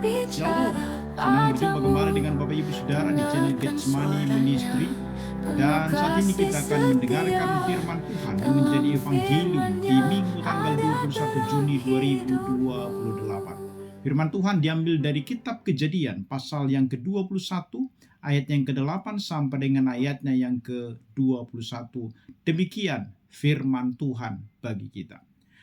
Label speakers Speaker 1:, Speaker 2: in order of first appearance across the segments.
Speaker 1: Ya Allah, senang berjumpa kembali dengan Bapak Ibu Saudara di channel Getsemani Ministry. Dan saat ini kita akan mendengarkan firman Tuhan yang menjadi evangelium di Minggu tanggal 21 Juni 2028. Firman Tuhan diambil dari kitab Kejadian pasal yang ke-21 ayat yang ke-8 sampai dengan ayatnya yang ke-21. Demikian firman Tuhan bagi kita.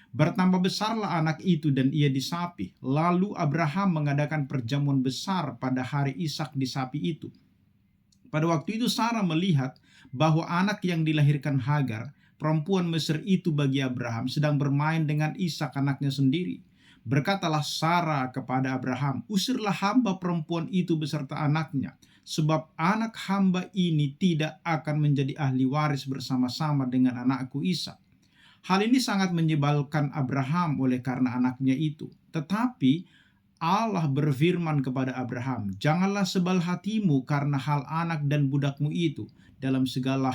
Speaker 1: Bertambah besarlah anak itu dan ia disapi. Lalu Abraham mengadakan perjamuan besar pada hari Ishak disapi itu. Pada waktu itu Sarah melihat bahwa anak yang dilahirkan Hagar, perempuan Mesir itu bagi Abraham, sedang bermain dengan Ishak anaknya sendiri. Berkatalah Sarah kepada Abraham, "Usirlah hamba perempuan itu beserta anaknya, sebab anak hamba ini tidak akan menjadi ahli waris bersama-sama dengan anakku Ishak." Hal ini sangat menyebalkan Abraham oleh karena anaknya itu. Tetapi Allah berfirman kepada Abraham, "Janganlah sebal hatimu karena hal anak dan budakmu itu. Dalam segala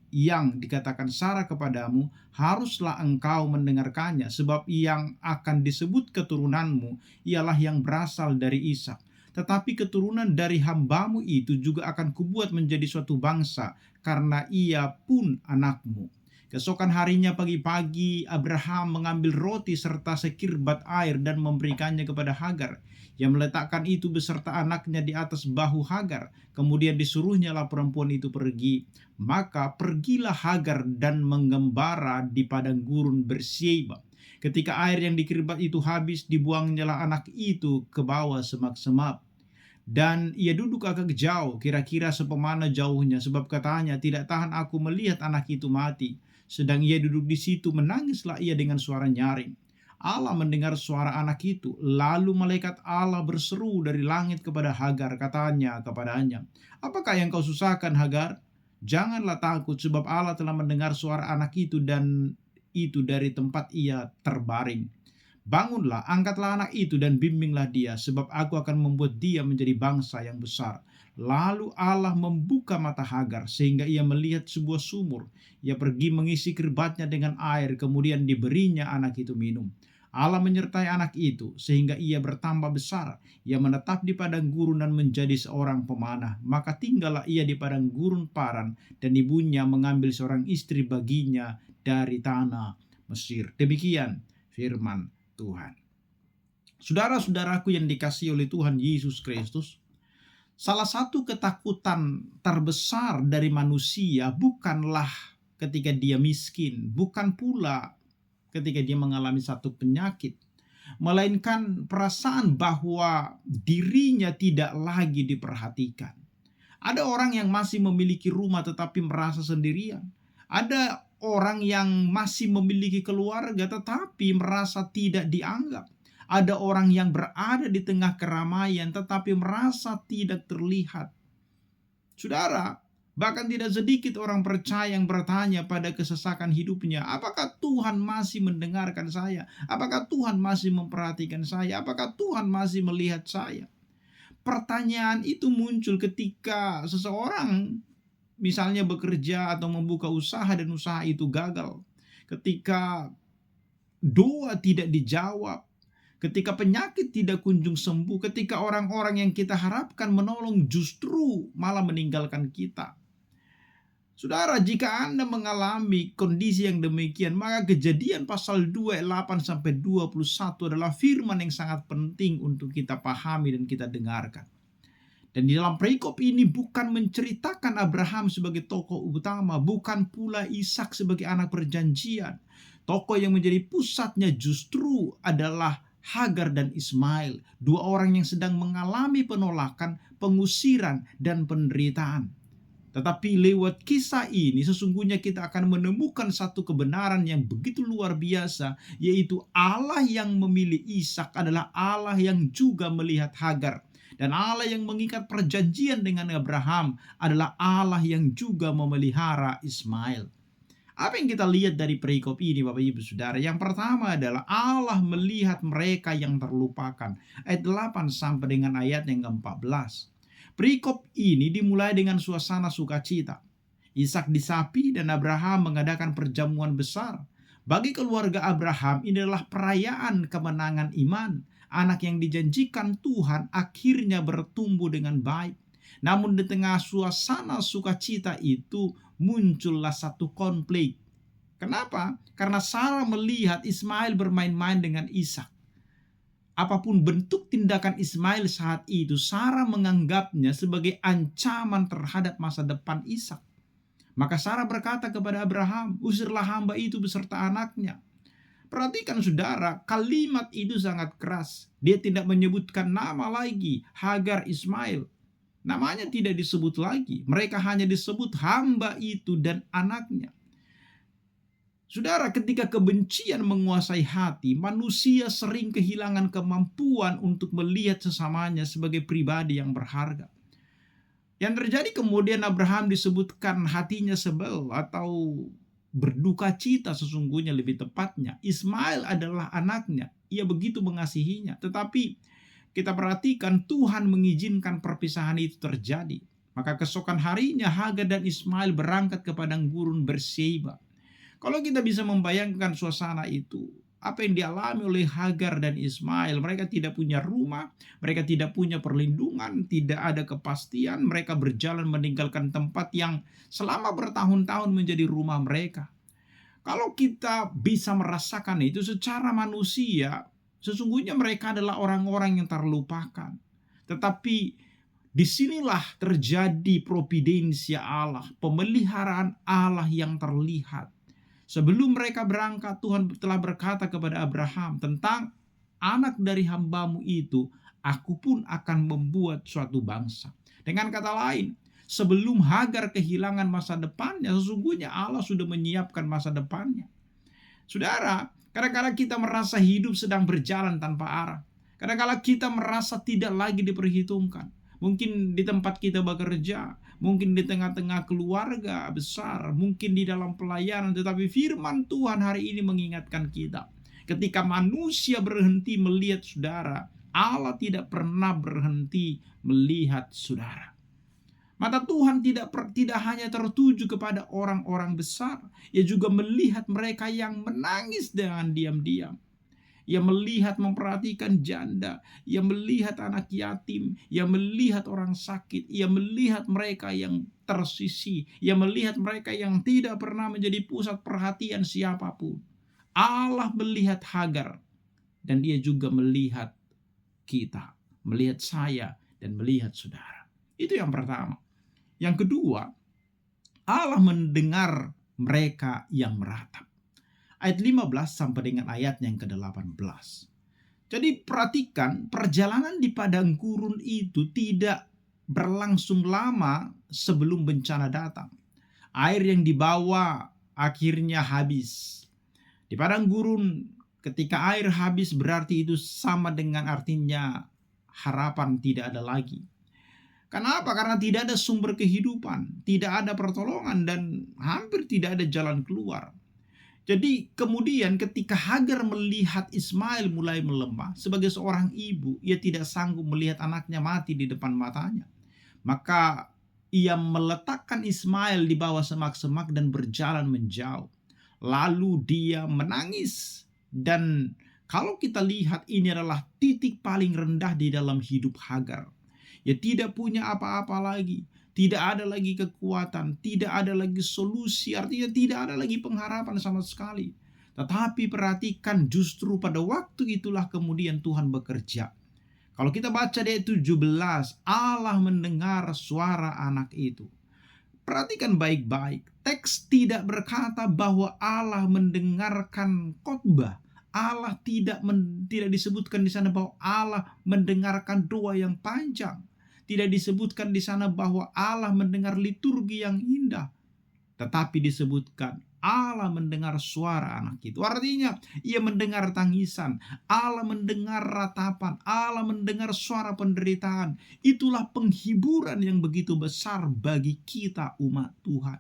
Speaker 1: yang dikatakan Sarah kepadamu, haruslah engkau mendengarkannya, sebab yang akan disebut keturunanmu ialah yang berasal dari Ishak. Tetapi keturunan dari hambamu itu juga akan kubuat menjadi suatu bangsa, karena ia pun anakmu." Keesokan harinya pagi-pagi Abraham mengambil roti serta sekirbat air dan memberikannya kepada Hagar. Ia meletakkan itu beserta anaknya di atas bahu Hagar. Kemudian disuruhnyalah perempuan itu pergi. Maka pergilah Hagar dan menggembara di padang gurun Berseba. Ketika air yang dikirbat itu habis, dibuangnyalah anak itu ke bawah semak-semak. Dan ia duduk agak jauh, kira-kira sepemana jauhnya, sebab katanya, "Tidak tahan aku melihat anak itu mati." Sedang ia duduk di situ, menangislah ia dengan suara nyaring. Allah mendengar suara anak itu, lalu malaikat Allah berseru dari langit kepada Hagar, katanya kepadanya, "Apakah yang kau susahkan, Hagar? Janganlah takut, sebab Allah telah mendengar suara anak itu dan itu dari tempat ia terbaring. Bangunlah, angkatlah anak itu dan bimbinglah dia, sebab aku akan membuat dia menjadi bangsa yang besar." Lalu Allah membuka mata Hagar sehingga ia melihat sebuah sumur. Ia pergi mengisi kirbatnya dengan air, kemudian diberinya anak itu minum. Allah menyertai anak itu sehingga ia bertambah besar. Ia menetap di padang gurun dan menjadi seorang pemanah. Maka tinggallah ia di padang gurun Paran, dan ibunya mengambil seorang istri baginya dari tanah Mesir. Demikian firman Tuhan. Saudara-saudaraku yang dikasihi oleh Tuhan Yesus Kristus, salah satu ketakutan terbesar dari manusia bukanlah ketika dia miskin, bukan pula ketika dia mengalami satu penyakit, melainkan perasaan bahwa dirinya tidak lagi diperhatikan. Ada orang yang masih memiliki rumah tetapi merasa sendirian. Ada orang yang masih memiliki keluarga tetapi merasa tidak dianggap. Ada orang yang berada di tengah keramaian tetapi merasa tidak terlihat. Saudara, bahkan tidak sedikit orang percaya yang bertanya pada kesesakan hidupnya, "Apakah Tuhan masih mendengarkan saya? Apakah Tuhan masih memperhatikan saya? Apakah Tuhan masih melihat saya?" Pertanyaan itu muncul ketika seseorang misalnya bekerja atau membuka usaha dan usaha itu gagal. Ketika doa tidak dijawab, ketika penyakit tidak kunjung sembuh, ketika orang-orang yang kita harapkan menolong justru malah meninggalkan kita. Saudara, jika Anda mengalami kondisi yang demikian, maka Kejadian pasal 2 ayat 8 sampai 21 adalah firman yang sangat penting untuk kita pahami dan kita dengarkan. Dan di dalam perikop ini bukan menceritakan Abraham sebagai tokoh utama, bukan pula Ishak sebagai anak perjanjian. Tokoh yang menjadi pusatnya justru adalah Hagar dan Ismail, dua orang yang sedang mengalami penolakan, pengusiran, dan penderitaan. Tetapi lewat kisah ini sesungguhnya kita akan menemukan satu kebenaran yang begitu luar biasa, yaitu Allah yang memilih Ishak adalah Allah yang juga melihat Hagar. Dan Allah yang mengikat perjanjian dengan Abraham adalah Allah yang juga memelihara Ismail. Apa yang kita lihat dari perikop ini Bapak Ibu Saudara? Yang pertama adalah Allah melihat mereka yang terlupakan. Ayat 8 sampai dengan ayat yang ke-14. Perikop ini dimulai dengan suasana sukacita. Ishak disapi dan Abraham mengadakan perjamuan besar. Bagi keluarga Abraham ini adalah perayaan kemenangan iman. anak yang dijanjikan Tuhan akhirnya bertumbuh dengan baik. Namun di tengah suasana sukacita itu muncullah satu konflik. Kenapa? Karena Sarah melihat Ismail bermain-main dengan Ishak. Apapun bentuk tindakan Ismail saat itu, Sarah menganggapnya sebagai ancaman terhadap masa depan Ishak. Maka Sarah berkata kepada Abraham, "Usirlah hamba itu beserta anaknya." Perhatikan saudara, kalimat itu sangat keras. Dia tidak menyebutkan nama lagi, Hagar, Ismail. Namanya tidak disebut lagi. Mereka hanya disebut hamba itu dan anaknya. Saudara, ketika kebencian menguasai hati, manusia sering kehilangan kemampuan untuk melihat sesamanya sebagai pribadi yang berharga. Yang terjadi kemudian Abraham disebutkan hatinya sebel atau berduka cita, sesungguhnya lebih tepatnya. Ismail adalah anaknya, ia begitu mengasihinya. Tetapi kita perhatikan Tuhan mengizinkan perpisahan itu terjadi. Maka keesokan harinya Hagar dan Ismail berangkat ke padang gurun Berseba. Kalau kita bisa membayangkan suasana itu, apa yang dialami oleh Hagar dan Ismail, mereka tidak punya rumah, mereka tidak punya perlindungan, tidak ada kepastian, mereka berjalan meninggalkan tempat yang selama bertahun-tahun menjadi rumah mereka. Kalau kita bisa merasakan itu secara manusia, sesungguhnya mereka adalah orang-orang yang terlupakan. Tetapi disinilah terjadi providensia Allah, pemeliharaan Allah yang terlihat. Sebelum mereka berangkat, Tuhan telah berkata kepada Abraham tentang anak dari hambamu itu, aku pun akan membuat suatu bangsa. Dengan kata lain, sebelum Hagar kehilangan masa depannya, sesungguhnya Allah sudah menyiapkan masa depannya. Saudara, kadang-kadang kita merasa hidup sedang berjalan tanpa arah. Kadang-kadang kita merasa tidak lagi diperhitungkan. Mungkin di tempat kita bekerja, mungkin di tengah-tengah keluarga besar, mungkin di dalam pelayanan. Tetapi firman Tuhan hari ini mengingatkan kita, ketika manusia berhenti melihat saudara, Allah tidak pernah berhenti melihat saudara. Mata Tuhan tidak hanya tertuju kepada orang-orang besar, ia juga melihat mereka yang menangis dengan diam-diam. Ia melihat, memperhatikan janda, ia melihat anak yatim, ia melihat orang sakit, ia melihat mereka yang tersisih, ia melihat mereka yang tidak pernah menjadi pusat perhatian siapapun. Allah melihat Hagar, dan dia juga melihat kita, melihat saya, dan melihat saudara. Itu yang pertama. Yang kedua, Allah mendengar mereka yang meratap. Ayat 15 sampai dengan ayat yang ke-18. Jadi perhatikan, perjalanan di padang gurun itu tidak berlangsung lama sebelum bencana datang. Air yang dibawa akhirnya habis. Di padang gurun, ketika air habis berarti itu sama dengan artinya harapan tidak ada lagi. Kenapa? Karena tidak ada sumber kehidupan, tidak ada pertolongan, dan hampir tidak ada jalan keluar. Jadi kemudian ketika Hagar melihat Ismail mulai melemah, sebagai seorang ibu, ia tidak sanggup melihat anaknya mati di depan matanya. Maka ia meletakkan Ismail di bawah semak-semak dan berjalan menjauh. Lalu dia menangis. Dan kalau kita lihat, ini adalah titik paling rendah di dalam hidup Hagar. Ia tidak punya apa-apa lagi. Tidak ada lagi kekuatan, tidak ada lagi solusi, artinya tidak ada lagi pengharapan sama sekali. Tetapi perhatikan, justru pada waktu itulah kemudian Tuhan bekerja. Kalau kita baca di ayat 17, Allah mendengar suara anak itu. Perhatikan baik-baik, teks tidak berkata bahwa Allah mendengarkan khotbah. Allah tidak disebutkan di sana bahwa Allah mendengarkan doa yang panjang. Tidak disebutkan di sana bahwa Allah mendengar liturgi yang indah, tetapi disebutkan Allah mendengar suara anak itu. Artinya ia mendengar tangisan, Allah mendengar ratapan, Allah mendengar suara penderitaan. Itulah penghiburan yang begitu besar bagi kita umat Tuhan.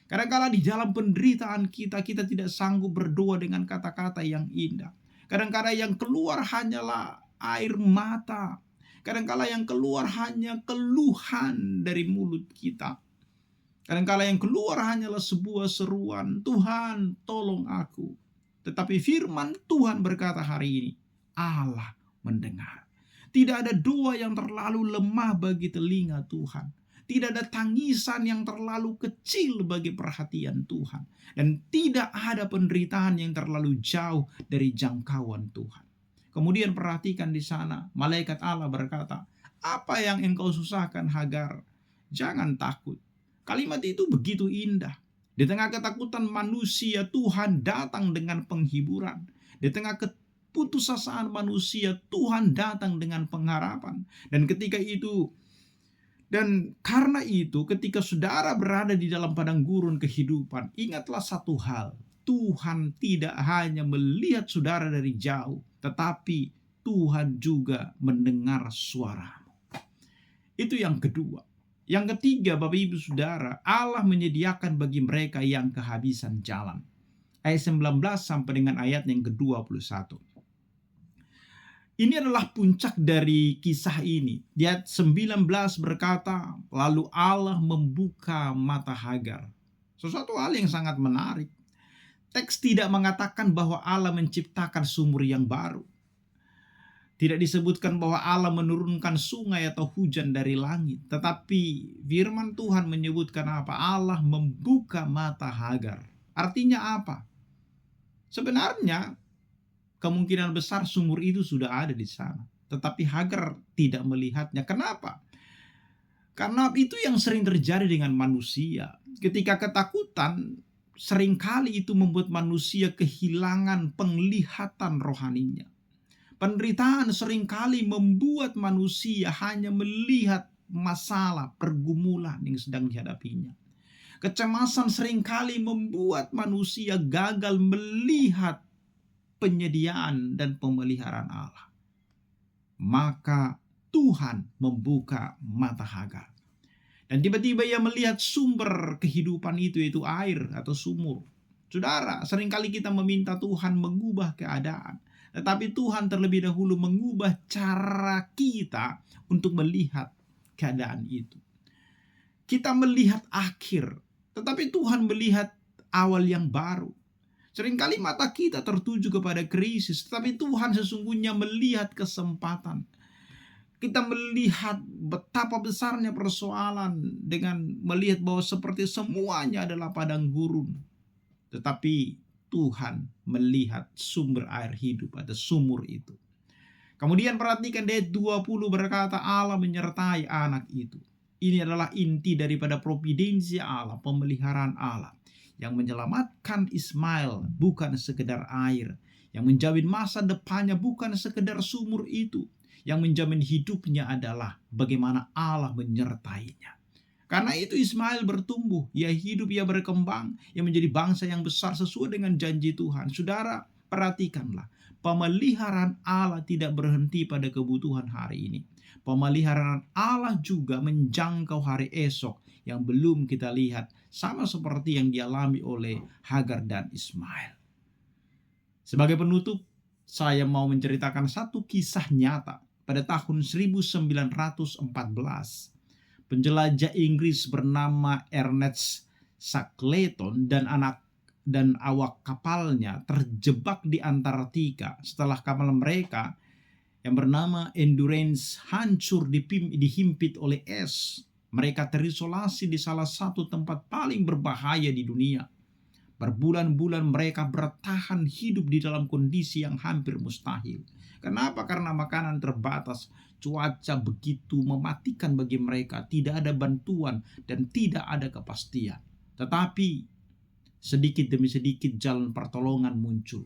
Speaker 1: Kadang-kala di dalam penderitaan kita tidak sanggup berdoa dengan kata-kata yang indah. Kadang-kala yang keluar hanyalah air mata. Kadang-kala yang keluar hanya keluhan dari mulut kita. Kadang-kala yang keluar hanyalah sebuah seruan, Tuhan tolong aku. Tetapi firman Tuhan berkata hari ini, Allah mendengar. Tidak ada doa yang terlalu lemah bagi telinga Tuhan. Tidak ada tangisan yang terlalu kecil bagi perhatian Tuhan. Dan tidak ada penderitaan yang terlalu jauh dari jangkauan Tuhan. Kemudian perhatikan di sana, malaikat Allah berkata, "Apa yang engkau susahkan, Hagar? Jangan takut." Kalimat itu begitu indah. Di tengah ketakutan manusia, Tuhan datang dengan penghiburan. Di tengah keputusasaan manusia, Tuhan datang dengan pengharapan. Dan karena itu, ketika saudara berada di dalam padang gurun kehidupan, ingatlah satu hal. Tuhan tidak hanya melihat saudara dari jauh, tetapi Tuhan juga mendengar suaramu. Itu yang kedua. Yang ketiga, Bapak Ibu Saudara, Allah menyediakan bagi mereka yang kehabisan jalan. Ayat 19 sampai dengan ayat yang ke-21. Ini adalah puncak dari kisah ini. Di ayat 19 berkata, lalu Allah membuka mata Hagar. Sesuatu hal yang sangat menarik. Teks tidak mengatakan bahwa Allah menciptakan sumur yang baru. Tidak disebutkan bahwa Allah menurunkan sungai atau hujan dari langit. Tetapi firman Tuhan menyebutkan apa? Allah membuka mata Hagar. Artinya apa? Sebenarnya kemungkinan besar sumur itu sudah ada di sana. Tetapi Hagar tidak melihatnya. Kenapa? Karena itu yang sering terjadi dengan manusia. Ketika ketakutan, seringkali itu membuat manusia kehilangan penglihatan rohaninya. Penderitaan seringkali membuat manusia hanya melihat masalah, pergumulan yang sedang dihadapinya. Kecemasan seringkali membuat manusia gagal melihat penyediaan dan pemeliharaan Allah. Maka Tuhan membuka mata Hagar. Dan tiba-tiba ia melihat sumber kehidupan itu, yaitu air atau sumur. Saudara, seringkali kita meminta Tuhan mengubah keadaan. Tetapi Tuhan terlebih dahulu mengubah cara kita untuk melihat keadaan itu. Kita melihat akhir, tetapi Tuhan melihat awal yang baru. Seringkali mata kita tertuju kepada krisis, tetapi Tuhan sesungguhnya melihat kesempatan. Kita melihat betapa besarnya persoalan dengan melihat bahwa seperti semuanya adalah padang gurun. Tetapi Tuhan melihat sumber air hidup atau sumur itu. Kemudian perhatikan ayat 20 berkata Allah menyertai anak itu. Ini adalah inti daripada providensia Allah, pemeliharaan Allah. Yang menyelamatkan Ismail bukan sekedar air. Yang menjamin masa depannya bukan sekedar sumur itu. Yang menjamin hidupnya adalah bagaimana Allah menyertainya. Karena itu Ismail bertumbuh, ia hidup, ia berkembang, ia menjadi bangsa yang besar sesuai dengan janji Tuhan. Saudara, perhatikanlah, pemeliharaan Allah tidak berhenti pada kebutuhan hari ini. Pemeliharaan Allah juga menjangkau hari esok yang belum kita lihat, sama seperti yang dialami oleh Hagar dan Ismail. Sebagai penutup, saya mau menceritakan satu kisah nyata pada tahun 1914. Penjelajah Inggris bernama Ernest Shackleton dan awak kapalnya terjebak di Antartika setelah kapal mereka yang bernama Endurance hancur dihimpit oleh es. Mereka terisolasi di salah satu tempat paling berbahaya di dunia. Berbulan-bulan mereka bertahan hidup di dalam kondisi yang hampir mustahil. Kenapa? Karena makanan terbatas. Cuaca begitu mematikan bagi mereka, tidak ada bantuan dan tidak ada kepastian. Tetapi sedikit demi sedikit jalan pertolongan muncul.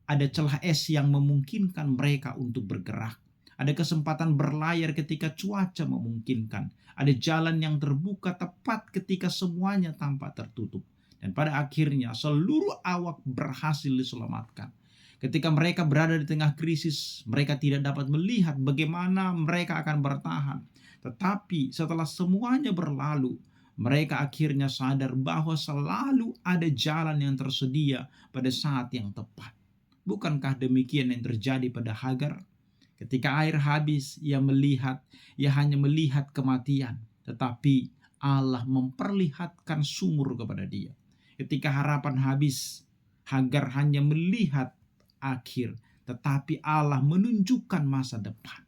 Speaker 1: Ada celah es yang memungkinkan mereka untuk bergerak. Ada kesempatan berlayar ketika cuaca memungkinkan. Ada jalan yang terbuka tepat ketika semuanya tampak tertutup. Dan pada akhirnya seluruh awak berhasil diselamatkan. Ketika mereka berada di tengah krisis, mereka tidak dapat melihat bagaimana mereka akan bertahan. Tetapi setelah semuanya berlalu, mereka akhirnya sadar bahwa selalu ada jalan yang tersedia pada saat yang tepat. Bukankah demikian yang terjadi pada Hagar? Ketika air habis, ia hanya melihat kematian. Tetapi Allah memperlihatkan sumur kepada dia. Ketika harapan habis, Hagar hanya melihat akhir, tetapi Allah menunjukkan masa depan.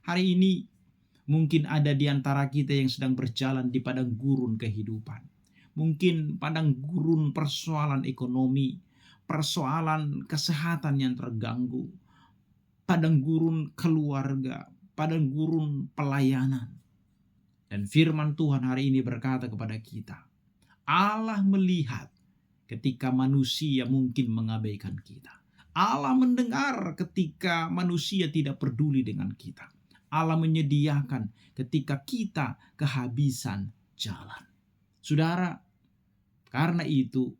Speaker 1: Hari ini mungkin ada di antara kita yang sedang berjalan di padang gurun kehidupan. Mungkin padang gurun persoalan ekonomi, persoalan kesehatan yang terganggu, padang gurun keluarga, padang gurun pelayanan. Dan firman Tuhan hari ini berkata kepada kita, Allah melihat ketika manusia mungkin mengabaikan kita. Allah mendengar ketika manusia tidak peduli dengan kita. Allah menyediakan ketika kita kehabisan jalan. Saudara, karena itu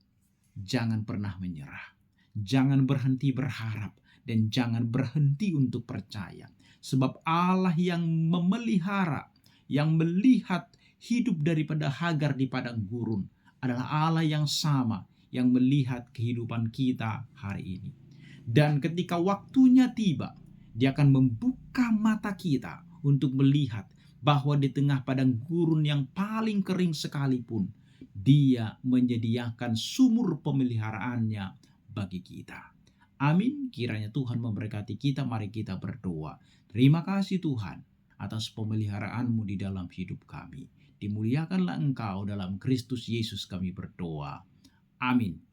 Speaker 1: jangan pernah menyerah. Jangan berhenti berharap dan jangan berhenti untuk percaya. Sebab Allah yang memelihara, yang melihat hidup daripada Hagar di padang gurun adalah Allah yang sama yang melihat kehidupan kita hari ini. Dan ketika waktunya tiba, Dia akan membuka mata kita untuk melihat bahwa di tengah padang gurun yang paling kering sekalipun, Dia menyediakan sumur pemeliharaannya bagi kita. Amin. Kiranya Tuhan memberkati kita. Mari kita berdoa. Terima kasih Tuhan atas pemeliharaanmu di dalam hidup kami. Dimuliakanlah Engkau dalam Kristus Yesus kami berdoa. Amin.